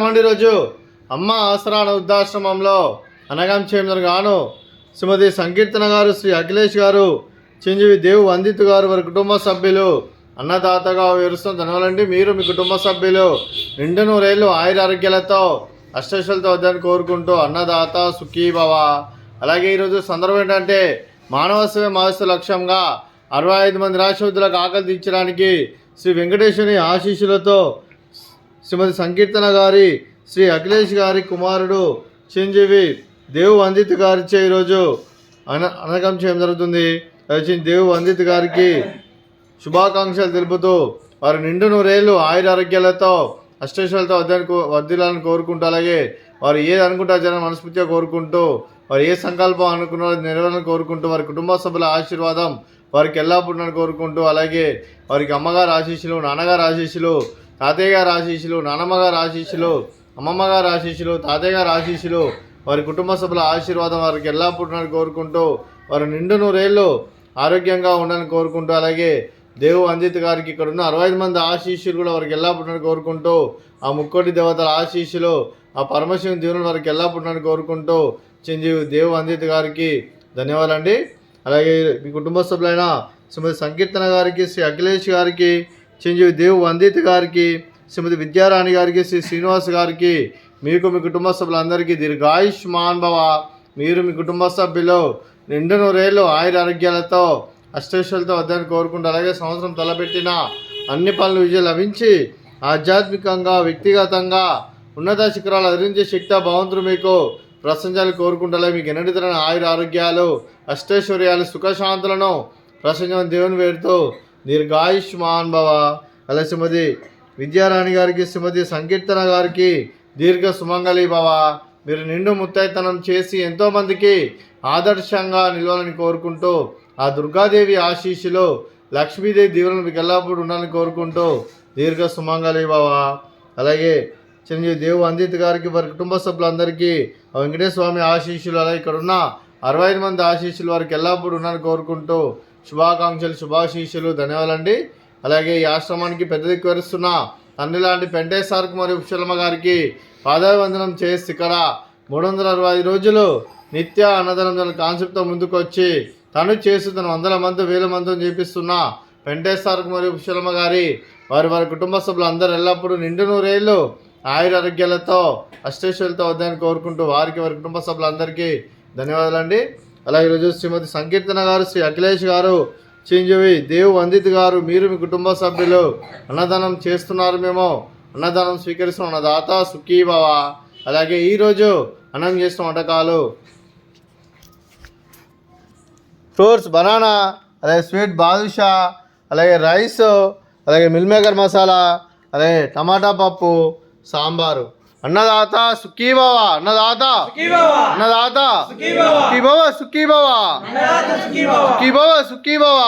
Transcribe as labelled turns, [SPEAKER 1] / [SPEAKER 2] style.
[SPEAKER 1] మండి రోజు అమ్మ ఆసరా వృద్ధాశ్రమంలో అనగం చేయడం గాను శ్రీమతి సంకీర్తన గారు, శ్రీ అఖిలేష్ గారు, చిరంజీవి దేవు వందిత్ గారు, వారి కుటుంబ సభ్యులు అన్నదాతగా వివరిస్తున్న ధన్యవాదాలండి. మీరు మీ కుటుంబ సభ్యులు నిండు నూరేళ్ళు ఆయుర ఆరోగ్యాలతో అష్టైశ్వర్యాలతో వద్దని కోరుకుంటూ అన్నదాత సుఖీభవ. అలాగే ఈరోజు సందర్భం ఏంటంటే మానవ సేవ మహస్సు లక్ష్యంగా 65 మంది రాష్ట్రపతులకు ఆకలి తీర్చడానికి శ్రీ వెంకటేశ్వరి ఆశీస్సులతో శ్రీమతి సంకీర్తన గారి, శ్రీ అఖిలేష్ గారి కుమారుడు చిరంజీవి దేవు వందిత్ గారిచే ఈరోజు అనగం చేయడం జరుగుతుంది. దేవు వందిత్ గారికి శుభాకాంక్షలు తెలుపుతూ వారు నిండు నూరేళ్ళు ఆయుర ఆరోగ్యాలతో అష్టైశ్వర్యాలతో వర్ధిల్లాలని కోరుకుంటూ, అలాగే వారు ఏది అనుకుంటారో జనం మనస్ఫూర్తిగా కోరుకుంటూ, వారు ఏ సంకల్పం అనుకున్నారో నెరవేరాలని కోరుకుంటూ, వారి కుటుంబ సభ్యుల ఆశీర్వాదం వారికి ఎల్లప్పుడూ కోరుకుంటూ, అలాగే వారికి అమ్మగారు ఆశీస్సులు, నాన్నగారు ఆశీస్సులు, తాతయ్య గారు ఆశీస్సులు, నాన్నమ్మ గారు ఆశీస్సులు, అమ్మమ్మ గారు ఆశీస్సులు, తాతయ్య గారు ఆశీస్సులు, వారి కుటుంబ సభ్యుల ఆశీర్వాదం వారికి ఎల్లప్పుడూ కోరుకుంటూ, వారు నిండు నూరేళ్ళు ఆరోగ్యంగా ఉండాలని కోరుకుంటూ, అలాగే దేవు వందిత్ గారికి ఇక్కడ ఉన్న 65 మంది ఆశీస్సులు కూడా వారికి ఎల్లప్పుడూ కోరుకుంటూ, ఆ ముక్కోటి దేవతల ఆశీస్సులు, ఆ పరమశివుని దేవుని వారికి ఎల్లప్పుడూ కోరుకుంటూ చిరంజీవి దేవు వందిత్ గారికి ధన్యవాదాలండి. అలాగే మీ కుటుంబ సభ్యులైన శ్రీమతి సంకీర్తన గారికి, శ్రీ అఖిలేష్ గారికి, చిరంజీవి దేవు వందిత్ గారికి, శ్రీమతి విద్యారాణి గారికి, శ్రీ శ్రీనివాస్ గారికి, మీకు మీ కుటుంబ సభ్యులందరికీ దీర్ఘాయుష్మాన్ భవ. మీరు మీ కుటుంబ సభ్యులు నిండు నూరేళ్ళు ఆయుర ఆరోగ్యాలతో అష్టైశ్వర్యాలతో వద్దని కోరుకుంటూ, అలాగే సంవత్సరం తలపెట్టిన అన్ని పనులు విజయం లభించి ఆధ్యాత్మికంగా, వ్యక్తిగతంగా ఉన్నత శిఖరాలు అధిరించే శక్తి భగవంతుడు మీకు ప్రశంసాలు కోరుకుంటూ, అలాగే మీకు ఎన్నటితరమైన ఆయుర ఆరోగ్యాలు, అష్టైశ్వర్యాలు, సుఖశాంతులను ప్రశంస దేవుని వేడుతూ దీర్ఘాయుష్మాన్ భవ. అలాగే శ్రీమతి విద్యారాణి గారికి, శ్రీమతి సంకీర్తన గారికి దీర్ఘ సుమంగళి భవ. మీరు నిండు ముత్తైతనం చేసి ఎంతోమందికి ఆదర్శంగా నిలవాలని కోరుకుంటూ, ఆ దుర్గాదేవి ఆశీస్సులు, లక్ష్మీదేవి దీవులను మీకు ఎల్లప్పుడూ ఉండాలని కోరుకుంటూ దీర్ఘ సుమంగళి భవ. అలాగే చిరంజీవి దేవు వందిత్ గారికి, వారి కుటుంబ సభ్యులందరికీ వెంకటేశ్వర స్వామి ఆశీస్సులు, అలాగే ఇక్కడ ఉన్న 65 మంది ఆశీస్సులు వారికి ఎల్లప్పుడూ ఉండాలని కోరుకుంటూ శుభాకాంక్షలు, శుభాశీస్సులు, ధన్యవాదాలండి. అలాగే ఈ ఆశ్రమానికి పెద్ద దిక్కు వరుస్తున్న తండ్రి లాంటి పెంటేశ్వరకు మరియు కుశలమ్మ గారికి పాదాభివందనం చేసి ఇక్కడ 365 రోజులు నిత్య అన్నదానం కాన్సెప్ట్తో ముందుకు వచ్చి తను చేస్తున్న 100 మంది 1000 మందితో చేపిస్తున్న పెంటేశ్వరకు మరియు కుశలమ్మ గారి వారి కుటుంబ సభ్యులు అందరూ ఎల్లప్పుడూ నిండు నూరేళ్ళు ఆయుర ఆరోగ్యాలతో అష్టైశ్వర్యాలతో వద్దని కోరుకుంటూ వారికి, వారి కుటుంబ సభ్యులందరికీ ధన్యవాదాలండి. అలాగే ఈరోజు శ్రీమతి సంకీర్తన గారు, శ్రీ అఖిలేష్ గారు, చిరంజీవి దేవు వందిత్ గారు, మీరు మీ కుటుంబ సభ్యులు అన్నదానం చేస్తున్నారు, మేము అన్నదానం స్వీకరిస్తున్నాం. అన్నదాత సుఖీభవ. అలాగే ఈరోజు అన్నం చేసిన వంటకాలు ఫ్రూట్స్, బనానా, అలాగే స్వీట్ బాదుషా, అలాగే రైస్, అలాగే మిల్ మేకర్ మసాలా, అలాగే టమాటా పప్పు, సాంబారు. అన్నదాత సుఖీభవ. అన్నదాత అన్నదాత సుఖీభవ, సుఖీభవ, సుఖీభవ, సుఖీభవ.